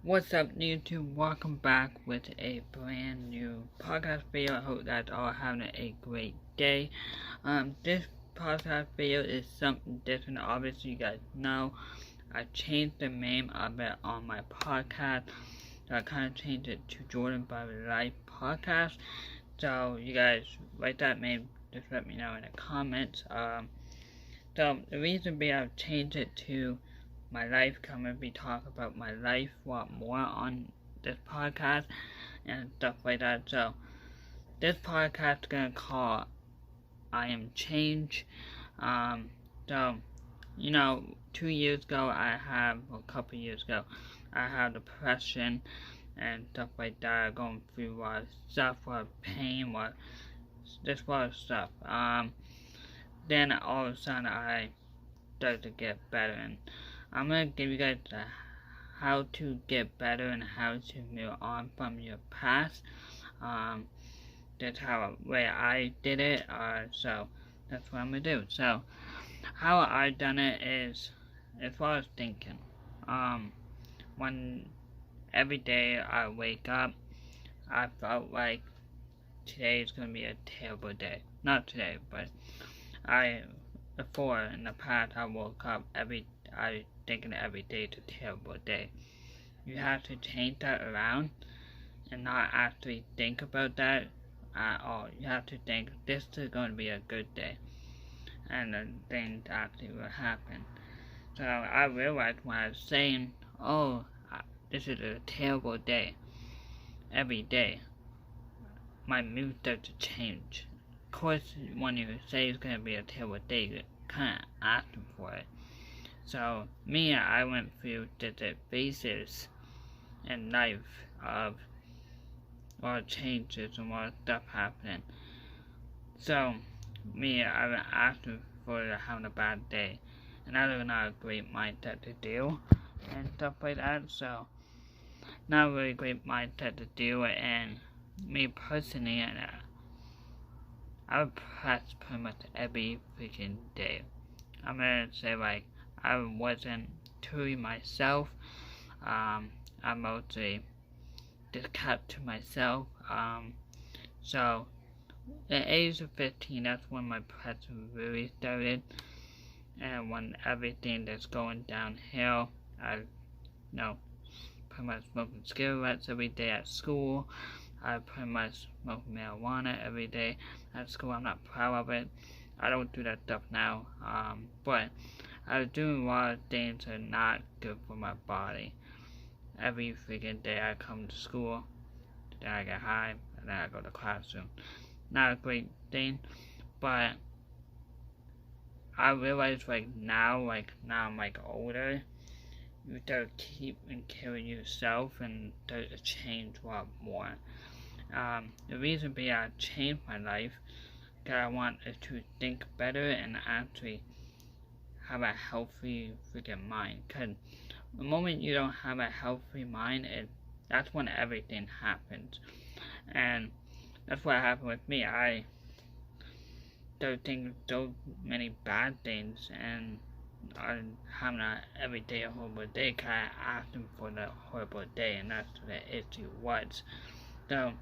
What's up, YouTube? Welcome back with a brand new podcast video. I hope that all having a great day. This podcast video is something different. Obviously, you guys know I changed the name of it on my podcast. So I kind of changed it to Jordan by Life Podcast. So you guys write that name. Just let me know in the comments. So the reason being I've changed it to my life, I'm going to be talking about my life a lot more on this podcast and stuff like that. So this podcast is going to call I Am Change. So 2 years ago a couple years ago, I had depression and stuff like that, going through a lot of stuff, a lot of pain, a lot of stuff. Then all of a sudden I started to get better, and I'm going to give you guys how to get better and how to move on from your past. That's how way I did it, so that's what I'm going to do. So how I done it is, as far as thinking, when every day I wake up, I felt like today is going to be a terrible day. Not today, but before in the past I woke up I thinking every day is a terrible day. You have to change that around and not actually think about that at all. You have to think this is going to be a good day, and then things actually will happen. So I realized when I was saying, this is a terrible day, every day, my mood starts to change. Of course, when you say it's going to be a terrible day, you're kind of asking for it. So, I went through different phases in life of a lot of changes and a lot of stuff happening. So, I've been asking for having a bad day, and that's not a great mindset to do, and stuff like that. So, not a really great mindset to do it, and me personally, I would press pretty much every freaking day. I'm gonna say, I wasn't truly myself. I mostly just kept to myself. So, at the age of 15, that's when my depression really started. And when everything that's going downhill, I, pretty much smoking cigarettes every day at school. I pretty much smoke marijuana every day at school. I'm not proud of it. I don't do that stuff now. But I was doing a lot of things that are not good for my body. Every freaking day I come to school, then I get high, and then I go to classroom. Not a great thing, but I realize now I'm older, you start keeping care of yourself and start to change a lot more. The reason being I changed my life, because I wanted to think better and actually have a healthy freaking mind. Because the moment you don't have a healthy mind, that's when everything happens. And that's what happened with me. I started thinking so many bad things, and having a everyday horrible day, because I asked him for the horrible day, and that's what the issue was. So,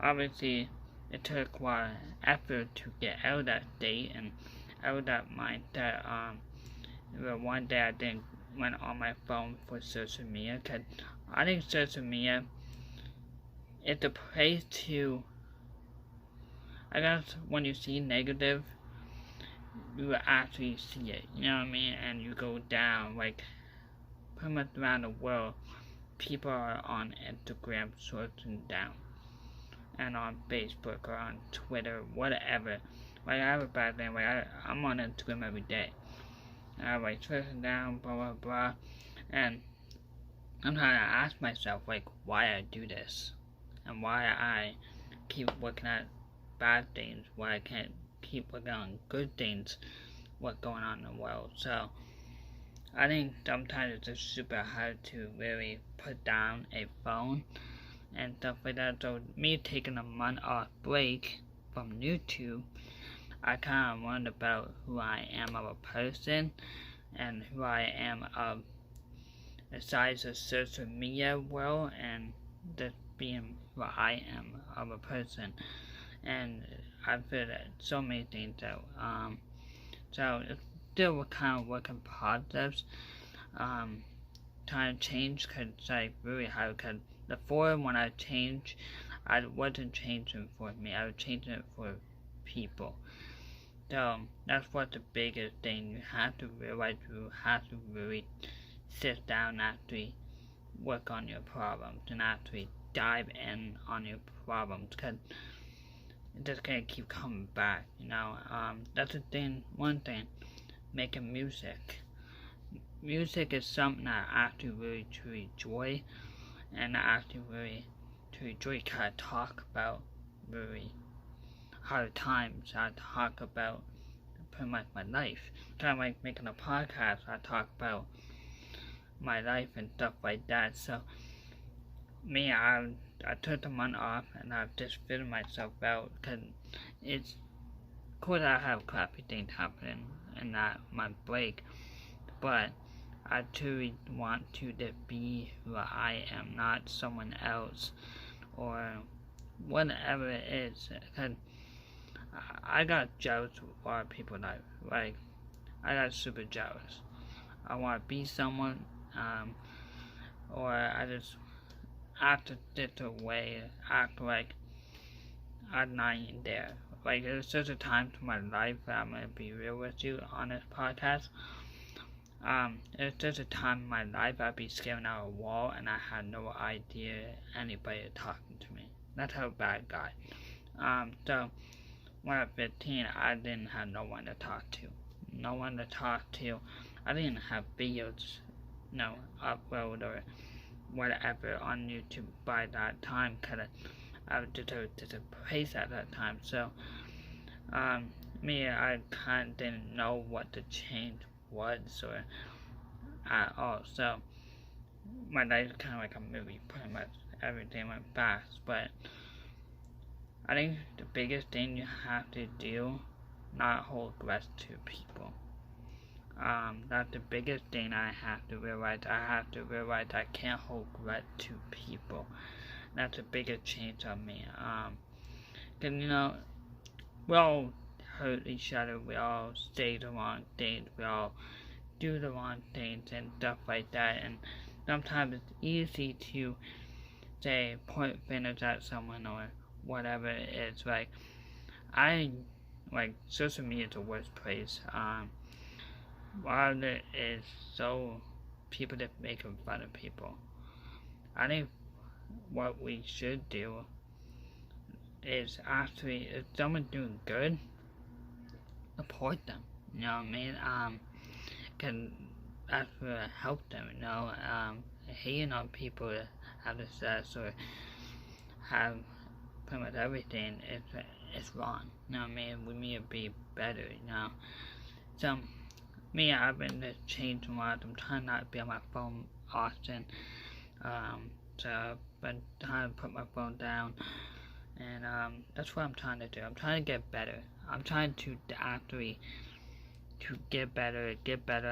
obviously, it took a lot of effort to get out of that state and out of that mindset. One day I went on my phone for social media, because I think social media is a place to, I guess, when you see negative, you will actually see it, you know what I mean? And you go down, pretty much around the world, people are on Instagram searching down, and on Facebook or on Twitter, whatever. I have a bad thing, I'm on Instagram every day. I searching down, blah blah blah, and I'm trying to ask myself why I do this, and why I keep looking at bad things, why I can't keep looking on good things, what's going on in the world. So I think sometimes it's just super hard to really put down a phone and stuff like that. So me taking a month off break from YouTube, I kind of learned about who I am of a person and who I am of the size of social media world and just being what I am of a person. And I feel that so many things that so it's still kind of work in progress. Trying to change because it's like really hard. Because before when I changed, I wasn't changing for me. I was changing it for people. So that's what the biggest thing. You have to realize you have to really sit down and actually work on your problems and actually dive in on your problems because it's just gonna keep coming back. That's the thing. One thing, making music. Music is something I actually really truly enjoy, and I actually really to enjoy kind of talk about really hard times. I talk about pretty much my life. Kind of like making a podcast, I talk about my life and stuff like that. So me, I took the month off and I've just figured myself out because it's cool that I have crappy things happening in that my break, but I truly want to be who I am, not someone else or whatever it is. Cause I got jealous of a lot of people like I got super jealous. I want to be someone, or I just act a different way, act like I'm not even there. Like there's such a time to my life that I'm gonna be real with you on this podcast. There's just a time in my life I'd be staring at a wall and I had no idea anybody talking to me. That's how bad it got. So when I was 15, I didn't have no one to talk to. No one to talk to. I didn't have videos, upload or whatever on YouTube by that time because I was just a place at that time. So, I kind of didn't know what the change was or at all. So my life is kind of like a movie, pretty much. Everything went fast, but I think the biggest thing you have to do, not hold grudge to people. That's the biggest thing I have to realize. I have to realize I can't hold grudge to people. That's the biggest change on me. Cause we all hurt each other. We all say the wrong things. We all do the wrong things and stuff like that. And sometimes it's easy to say point fingers at someone or whatever it is. Social media is the worst place. While it is so people that making fun of people. I think what we should do is actually, if someone's doing good, support them. You know what I mean? Can actually help them. Hating on people that have success or have pretty much everything is wrong. You know what I mean? We need to be better. So me, I've been changing a lot. I'm trying not to be on my phone often. So I've been trying to put my phone down, and that's what I'm trying to do. I'm trying to get better. I'm trying to actually get better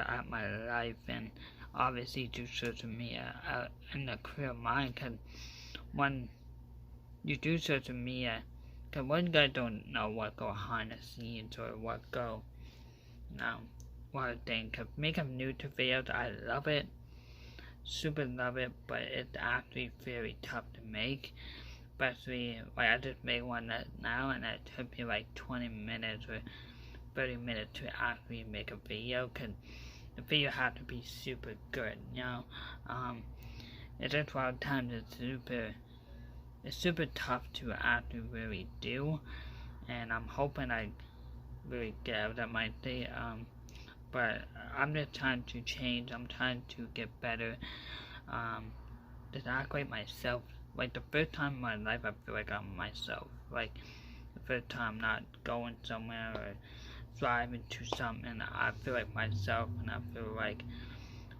at my life, and obviously do social media in a clear mind. Cause when you do social media, cause one guy don't know what go behind the scenes or what go, what I think. Cause making YouTube videos, I love it. Super love it, but it's actually very tough to make. Especially, I just made one now, and it took me like 20 minutes or 30 minutes to actually make a video, because the video has to be super good, It's just a lot of times it's super tough to actually really do, and I'm hoping I really get out of my day, but I'm just trying to change. I'm trying to get better. Just act like myself. Like the first time in my life, I feel like I'm myself. Like the first time, not going somewhere or driving to something, I feel like myself, and I feel like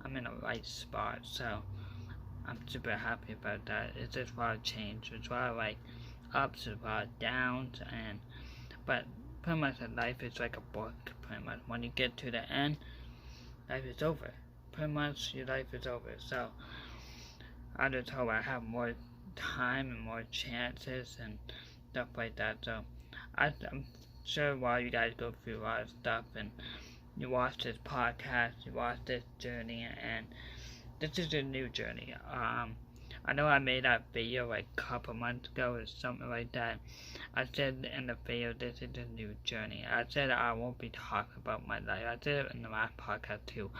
I'm in the right spot. So I'm super happy about that. It's just a lot of change. It's a lot of ups, a lot of downs, but pretty much life is like a book. Pretty much when you get to the end, life is over. pretty much your life is over. So I just hope I have more time and more chances and stuff like that. So I'm sure while you guys go through a lot of stuff and you watch this podcast, you watch this journey, and this is a new journey. I know I made that video like a couple months ago or something like that. I said in the video, this is a new journey. I said I won't be talking about my life. I said it in the last podcast too.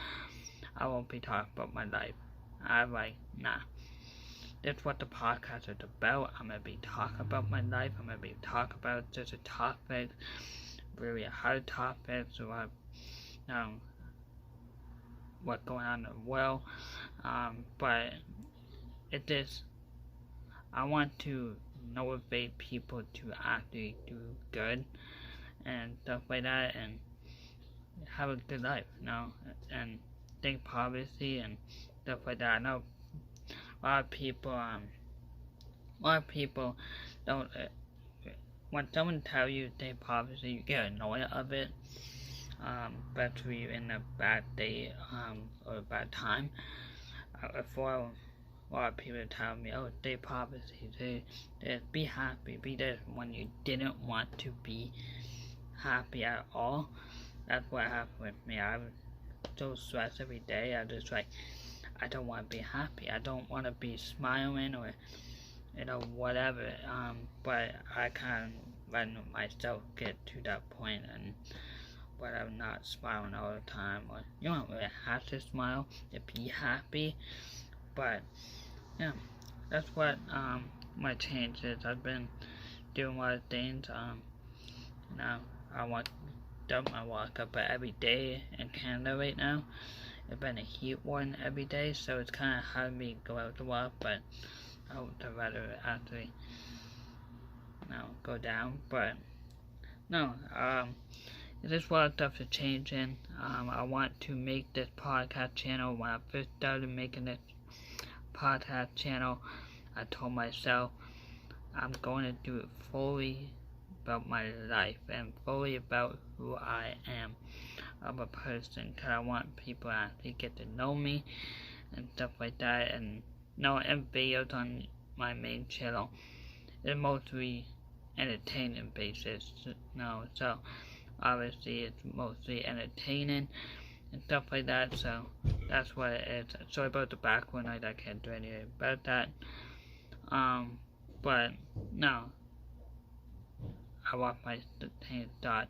I won't be talking about my life. I'm like, nah. That's what the podcast is about. I'm going to be talking about my life. I'm going to be talking about just a topic, really hard topics, about what's going on in the world. But it is, I want to motivate people to actually do good and stuff like that and have a good life, and think positively and stuff like that. I know a lot of people don't, when someone tells you to think positively, you get annoyed of it, especially in a bad day, or a bad time. For a lot of people tell me, oh, stay positive, be happy, be this, when you didn't want to be happy at all. That's what happened with me. I was so stressed every day. I don't want to be happy. I don't want to be smiling or, whatever. But I kind of let myself get to that point, but I'm not smiling all the time. Or you don't really have to smile to be happy. But yeah, that's what my change is. I've been doing a lot of things. I want to dump my walk up every day in Canada right now. It's been a heat one every day, so it's kind of hard for me to go out to walk, but I hope the weather actually, go down. But no, there's a lot of stuff to change in. I want to make this podcast channel. When I first started making this podcast channel, I told myself I'm going to do it fully about my life and fully about who I am of a person, because I want people to actually get to know me and stuff like that. And and videos on my main channel is mostly entertaining basis, so obviously it's mostly entertaining and stuff like that, so that's what it is. Sorry about the background noise, I can't do anything about that. But no, I want my thought.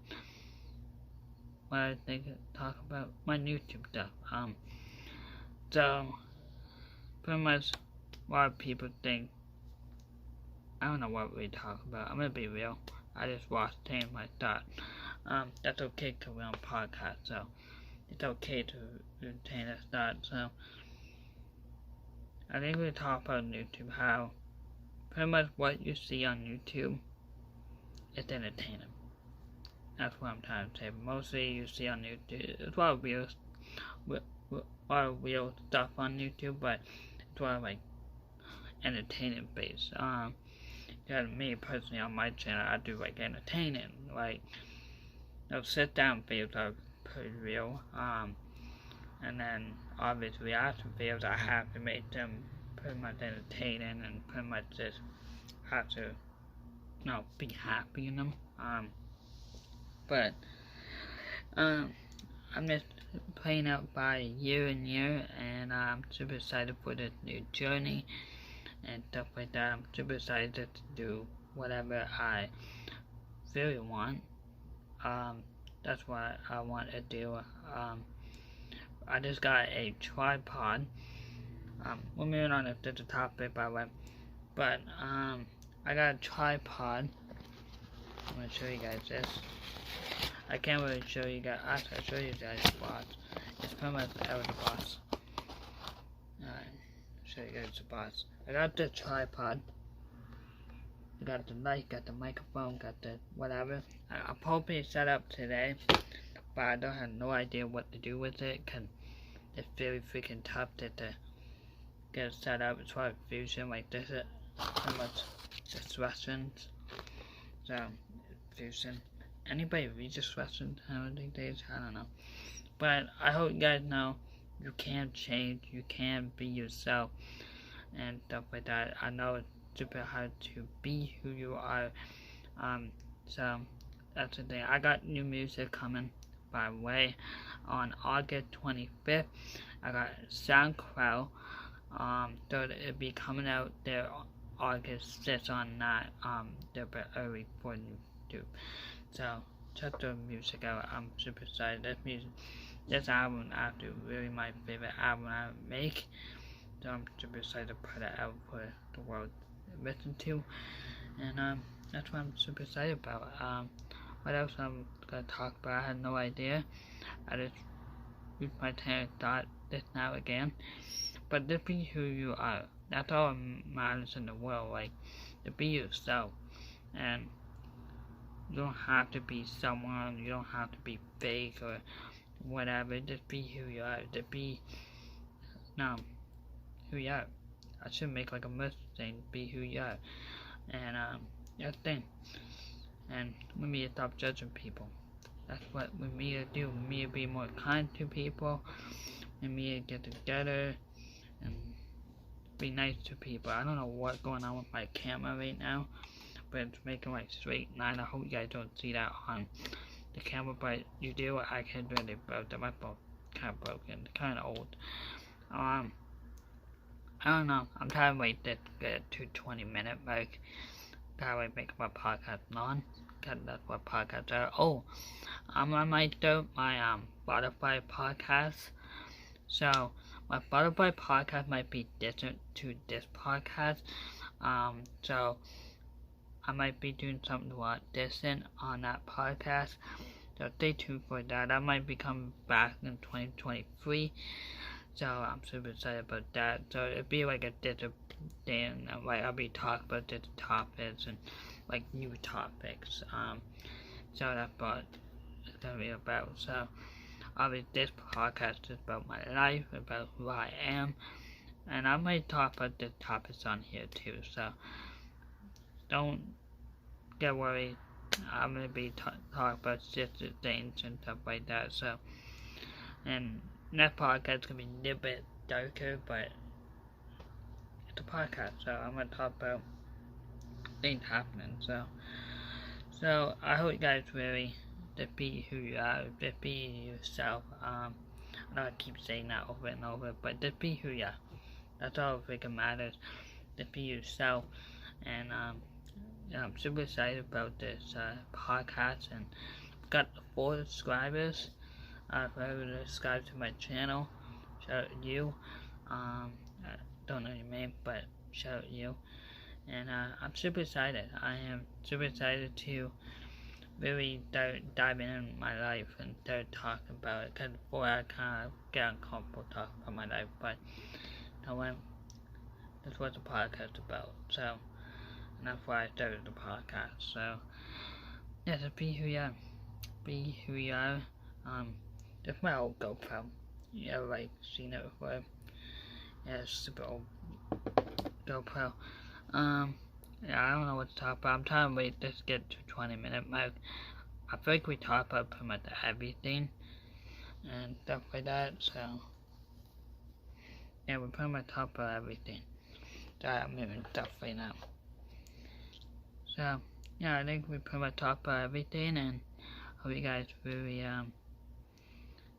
What I think talk about my YouTube stuff. So pretty much a lot of people think I don't know what we talk about. I'm gonna be real. I just watched saying my thought. That's okay because we're on podcast, so it's okay to retain a thought. So I think we talk about YouTube, how pretty much what you see on YouTube is entertaining. That's what I'm trying to say. Mostly you see on YouTube, it's a lot of real stuff on YouTube, but it's a lot of like entertaining based. Me personally on my channel, I do like entertaining, like sit down videos are pretty real. And then obviously reaction videos, I have to make them pretty much entertaining and pretty much just have to be happy in them. But I'm just playing out by year and year, and I'm super excited for this new journey and stuff like that. I'm super excited to do whatever I really want. That's what I want to do. I just got a tripod. We're moving on to the topic, by the way. But I got a tripod. I'm gonna show you guys this. I can't really show you guys. I'll show you guys the box. It's pretty much out of the box. Alright, show you guys the box. I got the tripod. I got the light, got the microphone, got the whatever. I'll probably set up today, but I don't have no idea what to do with it, because it's very freaking tough to get it set up. It's like Fusion, like this is pretty much just Russians. So, Fusion. Anybody read just Russian nowadays? I don't know. But I hope you guys know you can change, you can be yourself and stuff like that. I know it's super hard to be who you are. So that's the thing. I got new music coming by the way on August 25th. I got SoundCloud. So it'll be coming out there August 6th on that. They're a bit early for YouTube. So check the music out. I'm super excited. This album after really my favorite album I make. So I'm super excited to put it out for the world to listen to. And that's what I'm super excited about. What else I'm gonna talk about? I had no idea. I just use my train of thought this now again. But to be who you are. That's all that matters in the world. Like, to be yourself. And you don't have to be someone. You don't have to be fake or whatever. Just be who you are. To be who you are. I should make like a message saying be who you are. And that's the thing. And we need to stop judging people. That's what we need to do. We need to be more kind to people. We need to get together and be nice to people. I don't know what's going on with my camera right now, but it's making like straight line. I hope you guys don't see that on the camera, but you do. I can't really broke. My phone kind of broken, kind of old. I don't know. I'm trying to wait to get to 20-minute mark. Gotta make my podcast long. Cause that's what podcasts are. Oh, I might do my Spotify podcast. So my Spotify podcast might be different to this podcast. So I might be doing something a lot different on that podcast. So stay tuned for that. I might be coming back in 2023. So I'm super excited about that. So it'll be like a different thing. Like I'll be talking about different topics and like new topics. So that's what it's gonna be about. So obviously this podcast is about my life, about who I am, and I might talk about the topics on here too. So don't get worried. I'm gonna be talking about sister things and stuff like that. So and that podcast is gonna be a little bit darker, but it's a podcast, so I'm gonna talk about things happening. So I hope you guys really just be who you are, just be yourself. I know I keep saying that over and over, but just be who you are. That's all that freaking matters. Just be yourself. And I'm super excited about this podcast, and I've got 4 subscribers. For everyone to subscribe to my channel, shout out to you. I don't know your name, but shout out to you. And I'm super excited. I am super excited to really dive in my life and start talking about it. Because before I kind of get uncomfortable talking about my life, but you know what? That's what the podcast is about. So, and that's why I started the podcast. So, yeah, just be who you are. Be who you are. That's my old GoPro. You ever like seen it before? Yeah, it's super old GoPro. Yeah, I don't know what to talk about. I'm trying to wait to get to 20-minute mark. I feel like we talk about pretty much everything and stuff like that. So yeah, we pretty much talk about everything. Sorry, I'm moving stuff right now. So yeah, I think we pretty much talk about everything, and hope you guys really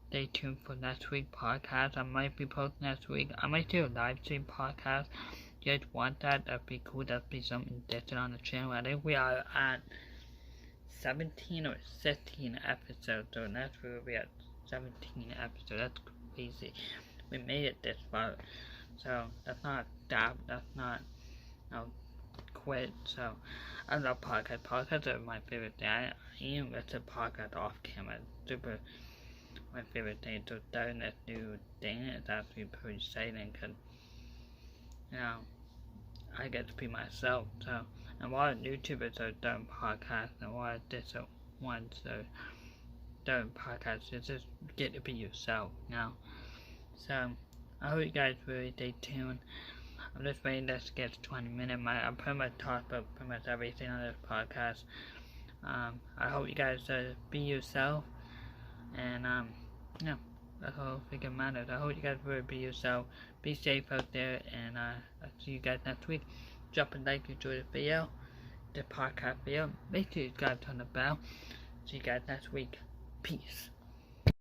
stay tuned for next week's podcast. I might be posting next week. I might do a live stream podcast. If you guys want that, that'd be cool. That'd be something different on the channel. I think we are at 17 or 16 episodes. So next week we'll be at 17 episodes. That's crazy. We made it this far. So that's not stop. That's not quit. So I love podcasts. Podcasts are my favorite thing. I even listen to podcasts off camera. Super my favorite thing. So starting this new thing is actually pretty exciting because, you know, I get to be myself. So, and a lot of YouTubers are doing podcasts, and a lot of different ones are doing podcasts. It's just get to be yourself, you know. So, I hope you guys really stay tuned. I'm just waiting to get to 20 minutes. I'm pretty much talked about pretty much everything on this podcast. I hope you guys be yourself. And, yeah, That's all freaking matters. I hope you guys will be yourself. Be safe out there, and I'll see you guys next week. Drop a like if you enjoyed the video, the podcast video. Make sure you guys turn the bell. See you guys next week. Peace.